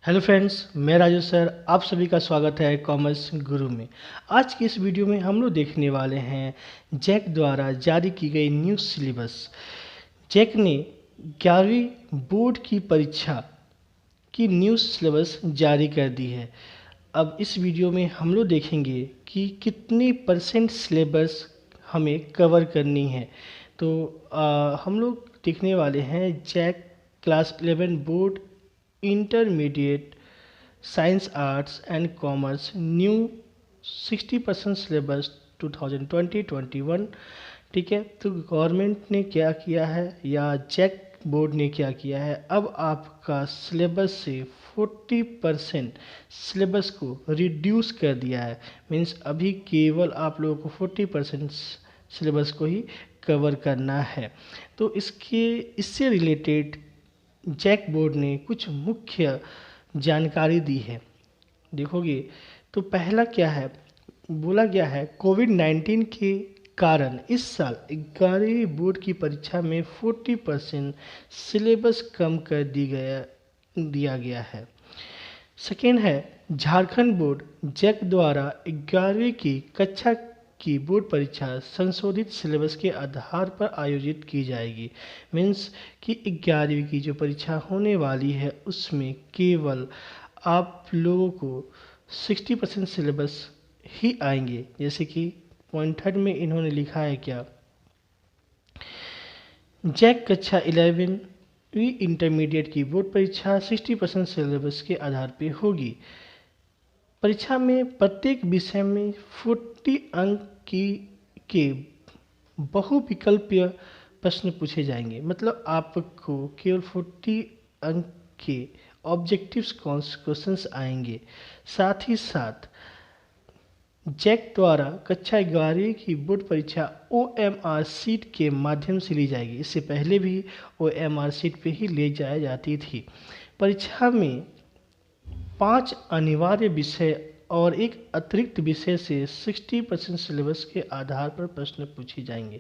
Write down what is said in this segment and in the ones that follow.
Hello friends, मैं Raju sir. आप सभी का स्वागत है कॉमर्स गुरु में। आज की इस वीडियो में हम लोग देखने वाले हैं जैक द्वारा जारी की गई न्यू सिलेबस। जैक ने 11वीं बोर्ड की परीक्षा की न्यू सिलेबस जारी कर दी है। अब इस वीडियो में हम लोग देखेंगे कि कितनी परसेंट सिलेबस हमें कवर करनी है। तो हम लोग देखने वाले हैं JAC class 11 board intermediate science arts and commerce new 60% syllabus 2020-21। ठीक है, तो गवर्नमेंट ने क्या किया है या जैक बोर्ड ने क्या किया है, अब आपका सिलेबस से 40% सिलेबस को रिड्यूस कर दिया है। मीन्स अभी केवल आप लोगों को 40% सिलेबस को ही कवर करना है। तो इससे रिलेटेड जैक बोर्ड ने कुछ मुख्य जानकारी दी है। देखोगे तो पहला क्या है, बोला गया है कोविड-19 के कारण इस साल 11वीं बोर्ड की परीक्षा में 40% सिलेबस कम कर दिया गया है। सेकेंड है, झारखंड बोर्ड जैक द्वारा 11वीं की कक्षा की बोर्ड परीक्षा संशोधित सिलेबस के आधार पर आयोजित की जाएगी। मीन्स कि 11वीं की जो परीक्षा होने वाली है उसमें केवल आप लोगों को 60% सिलेबस ही आएंगे। जैसे कि पॉइंट थर्ड में इन्होंने लिखा है क्या, जैक कक्षा 11वीं इंटरमीडिएट की बोर्ड परीक्षा 60% सिलेबस के आधार पर होगी। परीक्षा में प्रत्येक विषय में 40 अंक के बहुविकल्पीय प्रश्न पूछे जाएंगे। मतलब आपको केवल 40 अंक के ऑब्जेक्टिव्स क्वेश्चंस आएंगे। साथ ही साथ जैक द्वारा कक्षा 11वीं की बोर्ड परीक्षा OMR सीट के माध्यम से ली जाएगी। इससे पहले भी OMR सीट पे ही ले जाया जाती थी। परीक्षा में 5 अनिवार्य विषय और एक अतिरिक्त विषय से 60% सिलेबस के आधार पर प्रश्न पूछे जाएंगे।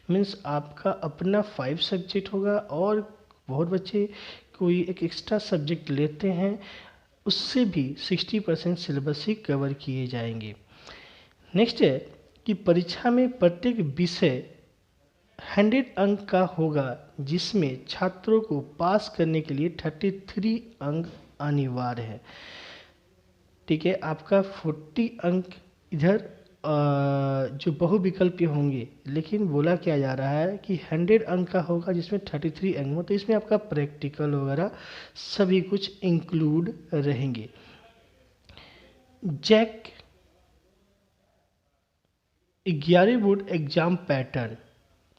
मीन्स आपका अपना 5 सब्जेक्ट होगा और बहुत बच्चे कोई एक एक्स्ट्रा सब्जेक्ट लेते हैं, उससे भी 60% सिलेबस ही कवर किए जाएंगे। नेक्स्ट है कि परीक्षा में प्रत्येक विषय 100 अंक का होगा, जिसमें छात्रों को पास करने के लिए 33 अंक अनिवार्य है। ठीक है, आपका 40 अंक इधर जो बहुविकल्पीय होंगे, लेकिन बोला क्या जा रहा है कि 100 अंक का होगा जिसमें 33 अंक हो, तो इसमें आपका प्रैक्टिकल वगैरह सभी कुछ इंक्लूड रहेंगे। जैक 11वीं बोर्ड एग्जाम पैटर्न,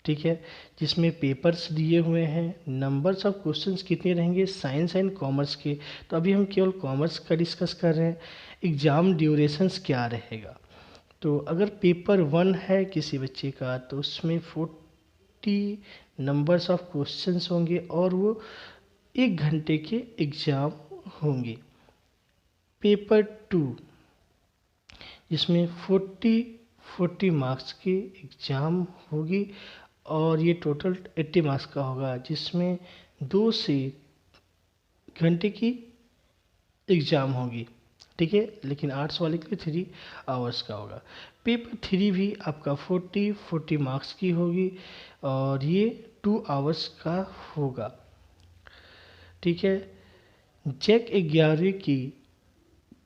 ठीक है, जिसमें पेपर्स दिए हुए हैं, नंबर्स ऑफ क्वेश्चंस कितने रहेंगे साइंस एंड कॉमर्स के। तो अभी हम केवल कॉमर्स का डिस्कस कर रहे हैं। एग्ज़ाम ड्यूरेशंस क्या रहेगा, तो अगर पेपर 1 है किसी बच्चे का तो उसमें 40 नंबर्स ऑफ क्वेश्चंस होंगे और वो 1 घंटे के एग्ज़ाम होंगे। पेपर 2 जिसमें 40 मार्क्स की एग्ज़ाम होगी और ये टोटल 80 मार्क्स का होगा, जिसमें 2 से घंटे की एग्ज़ाम होगी। ठीक है, लेकिन आर्ट्स वाले के लिए 3 आवर्स का होगा। पेपर 3 भी आपका 40 मार्क्स की होगी और ये 2 आवर्स का होगा। ठीक है, जैक 11वीं की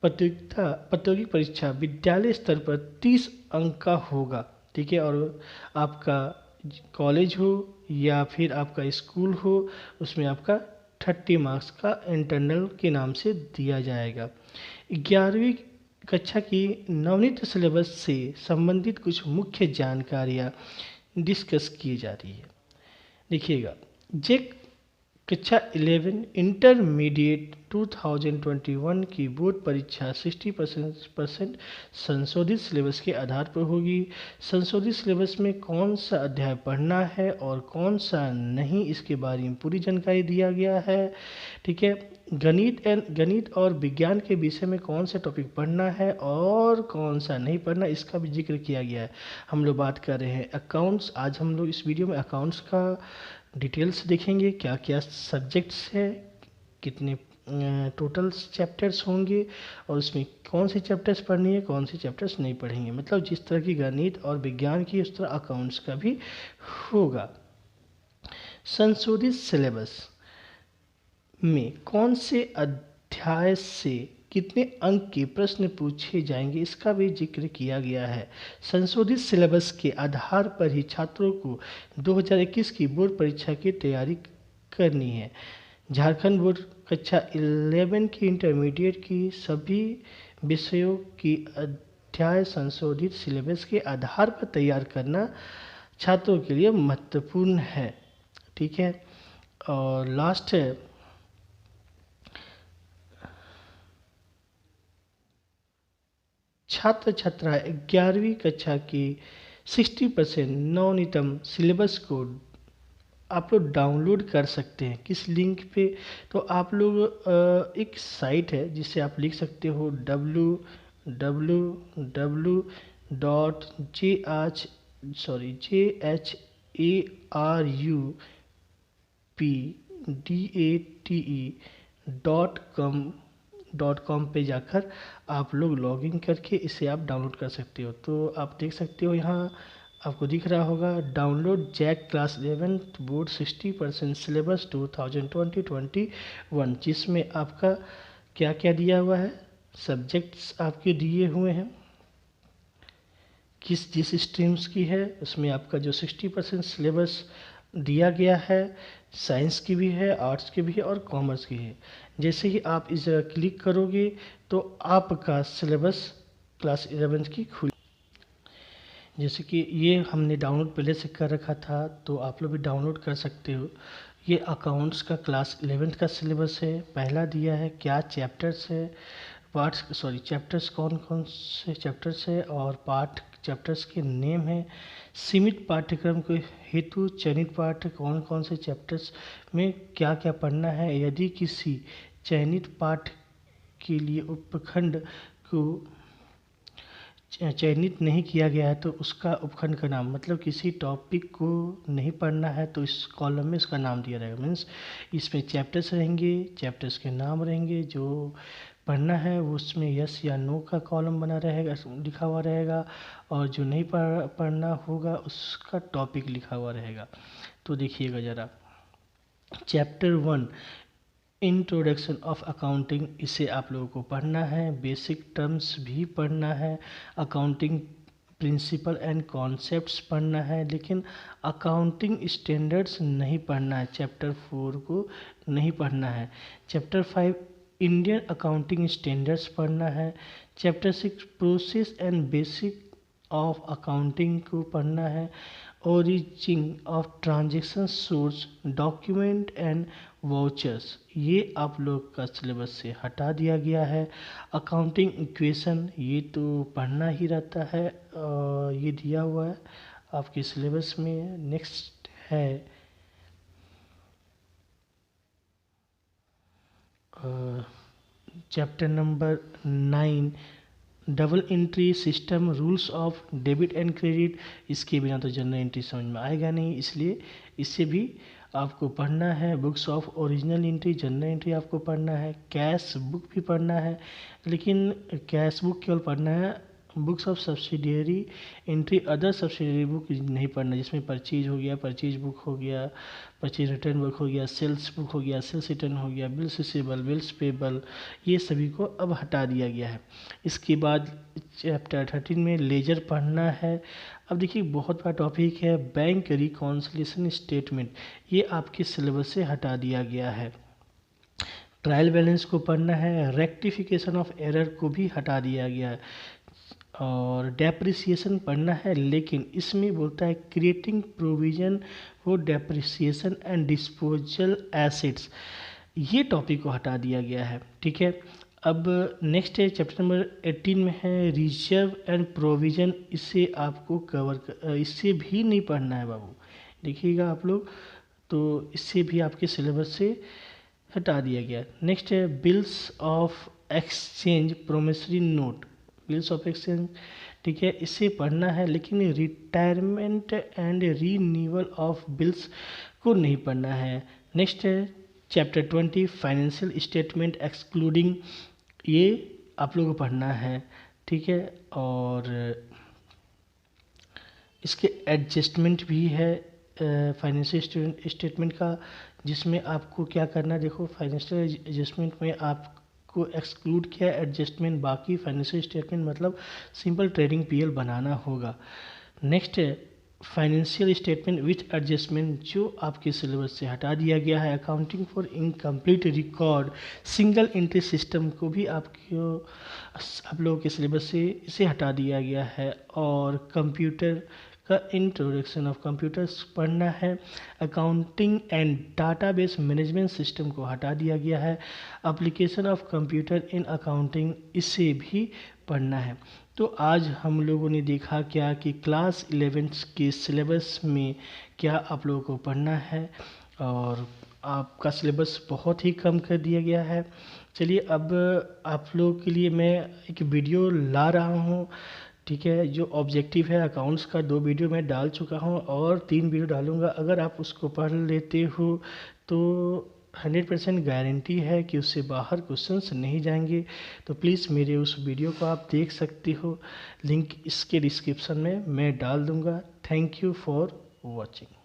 प्रतियोगी परीक्षा विद्यालय स्तर पर 30 अंक का होगा। ठीक है, और आपका कॉलेज हो या फिर आपका स्कूल हो, उसमें आपका 30 मार्क्स का इंटरनल के नाम से दिया जाएगा। 11वीं कक्षा की नवनीत सिलेबस से संबंधित कुछ मुख्य जानकारियाँ डिस्कस की जा रही है। देखिएगा, जैक कक्षा 11 इंटरमीडिएट 2021 की बोर्ड परीक्षा 60% संशोधित सिलेबस के आधार पर होगी। संशोधित सिलेबस में कौन सा अध्याय पढ़ना है और कौन सा नहीं, इसके बारे में पूरी जानकारी दिया गया है। ठीक है, गणित और विज्ञान के विषय में कौन सा टॉपिक पढ़ना है और कौन सा नहीं पढ़ना, इसका भी जिक्र किया गया है। हम लोग बात कर रहे हैं अकाउंट्स। आज हम लोग इस वीडियो में अकाउंट्स का डिटेल्स देखेंगे, क्या क्या सब्जेक्ट्स है, कितने टोटल चैप्टर्स होंगे और उसमें कौन से चैप्टर्स पढ़नी है, कौन से चैप्टर्स नहीं पढ़ेंगे। मतलब जिस तरह की गणित और विज्ञान की, उस तरह अकाउंट्स का भी होगा। संशोधित सिलेबस में कौन से अध्याय से कितने अंक के प्रश्न पूछे जाएंगे, इसका भी जिक्र किया गया है। संशोधित सिलेबस के आधार पर ही छात्रों को 2021 की बोर्ड परीक्षा की तैयारी करनी है। झारखंड बोर्ड कक्षा 11 की इंटरमीडिएट की सभी विषयों की अध्याय संशोधित सिलेबस के आधार पर तैयार करना छात्रों के लिए महत्वपूर्ण है। ठीक है, और लास्ट है छात्र छात्रा 11वीं कक्षा की 60% नवनीतम सिलेबस को आप लोग डाउनलोड कर सकते हैं। किस लिंक पे? तो आप लोग एक साइट है जिसे आप लिख सकते हो www.JHARUPDATE.com पे जाकर आप लोग लॉगिन करके इसे आप डाउनलोड कर सकते हो। तो आप देख सकते हो यहाँ आपको दिख रहा होगा, download JAC class 11 board 60% syllabus 2020-21, जिसमें आपका क्या क्या दिया हुआ है, सब्जेक्ट्स आपके दिए हुए हैं, किस जिस स्ट्रीम्स की है उसमें आपका जो 60% सिलेबस दिया गया है, साइंस की भी है, आर्ट्स की भी है और कॉमर्स की है। जैसे ही आप इस जगह क्लिक करोगे तो आपका सिलेबस क्लास 11 की खुल, जैसे कि ये हमने डाउनलोड पहले से कर रखा था, तो आप लोग भी डाउनलोड कर सकते हो। ये अकाउंट्स का क्लास 11 का सिलेबस है। पहला दिया है क्या चैप्टर्स है, चैप्टर्स कौन कौन से चैप्टर्स है और पार्ट चैप्टर्स के नेम है। सीमित पाठ्यक्रम के हेतु चयनित पाठ कौन कौन से चैप्टर्स में क्या क्या पढ़ना है। यदि किसी चयनित पाठ के लिए उपखंड को चयनित नहीं किया गया है तो उसका उपखंड का नाम, मतलब किसी टॉपिक को नहीं पढ़ना है तो इस कॉलम में उसका नाम दिया रहेगा। मीन्स इसमें चैप्टर्स रहेंगे, चैप्टर्स के नाम रहेंगे, जो पढ़ना है वो उसमें यस या नो का कॉलम बना रहेगा, लिखा हुआ रहेगा, और जो नहीं पढ़ना होगा उसका टॉपिक लिखा हुआ रहेगा। तो देखिएगा ज़रा, चैप्टर 1 इंट्रोडक्शन ऑफ अकाउंटिंग, इसे आप लोगों को पढ़ना है। बेसिक टर्म्स भी पढ़ना है, अकाउंटिंग प्रिंसिपल एंड कॉन्सेप्ट्स पढ़ना है, लेकिन अकाउंटिंग स्टैंडर्ड्स नहीं पढ़ना है। चैप्टर 4 को नहीं पढ़ना है। चैप्टर 5 इंडियन अकाउंटिंग स्टैंडर्ड्स पढ़ना है। Chapter 6 process and basic of accounting को पढ़ना है। Origin of transaction source document and vouchers, ये आप लोग का सिलेबस से हटा दिया गया है। अकाउंटिंग इक्वेशन, ये तो पढ़ना ही रहता है, ये दिया हुआ है आपके सिलेबस में। नेक्स्ट है chapter number 9 double entry system rules of debit and credit. इसके बिना तो जनरल एंट्री समझ में आएगा नहीं, इसलिए इससे भी आपको पढ़ना है। Books of original entry, general entry आपको पढ़ना है। कैश बुक भी पढ़ना है, लेकिन कैश बुक केवल पढ़ना है। Books of subsidiary entry, other subsidiary book नहीं पढ़ना, जिसमें परचेज हो गया, परचेज बुक हो गया, परचेज रिटर्न बुक हो गया, सेल्स बुक हो गया, सेल्स रिटर्न हो गया, बिल्स रिसीवेबल, बिल्स पेबल, ये सभी को अब हटा दिया गया है। इसके बाद चैप्टर 13 में लेजर पढ़ना है। अब देखिए बहुत बड़ा टॉपिक है, बैंक रिकॉन्सिलिएशन स्टेटमेंट, ये आपके सिलेबस से हटा दिया गया है। ट्रायल बैलेंस को पढ़ना है। रेक्टिफिकेशन ऑफ एरर को भी हटा दिया गया है। और डेप्रिसिएशन पढ़ना है, लेकिन इसमें बोलता है creating provision for depreciation and disposal assets, ये टॉपिक को हटा दिया गया है। ठीक है, अब नेक्स्ट है चैप्टर नंबर 18 में है रिजर्व एंड प्रोविजन, इसे आपको इससे भी नहीं पढ़ना है बाबू, देखिएगा आप लोग, तो इससे भी आपके सिलेबस से हटा दिया गया। नेक्स्ट है bills of exchange promissory note, bills of exchange, ठीक है, इसे पढ़ना है, लेकिन retirement and renewal of bills को नहीं पढ़ना है। नेक्स्ट है चैप्टर 20 फाइनेंशियल स्टेटमेंट एक्सक्लूडिंग, ये आप लोगों को पढ़ना है, ठीक है। और इसके एडजस्टमेंट भी है फाइनेंशियल स्टेटमेंट का, जिसमें आपको क्या करना है, देखो फाइनेंशियल एडजस्टमेंट में आपको एक्सक्लूड किया एडजस्टमेंट, बाकी फाइनेंशियल स्टेटमेंट मतलब सिंपल ट्रेडिंग पीएल बनाना होगा। नेक्स्ट है फाइनेंशियल स्टेटमेंट विथ एडजस्टमेंट, जो आपके सिलेबस से हटा दिया गया है। Accounting for incomplete record, single entry system को भी आप लोगों के सिलेबस से इसे हटा दिया गया है। और कंप्यूटर का इंट्रोडक्शन ऑफ कंप्यूटर्स पढ़ना है। Accounting and database management system को हटा दिया गया है। Application of computer in accounting, इसे भी पढ़ना है। तो आज हम लोगों ने देखा क्या कि क्लास 11 के सिलेबस में क्या आप लोगों को पढ़ना है, और आपका सिलेबस बहुत ही कम कर दिया गया है। चलिए अब आप लोगों के लिए मैं एक वीडियो ला रहा हूँ, ठीक है। जो ऑब्जेक्टिव है अकाउंट्स का 2 वीडियो मैं डाल चुका हूँ और 3 वीडियो डालूँगा। अगर आप उसको पढ़ लेते हो तो 100% गारंटी है कि उससे बाहर क्वेश्चंस नहीं जाएंगे। तो प्लीज़ मेरे उस वीडियो को आप देख सकते हो, लिंक इसके डिस्क्रिप्शन में मैं डाल दूँगा। Thank you for watching.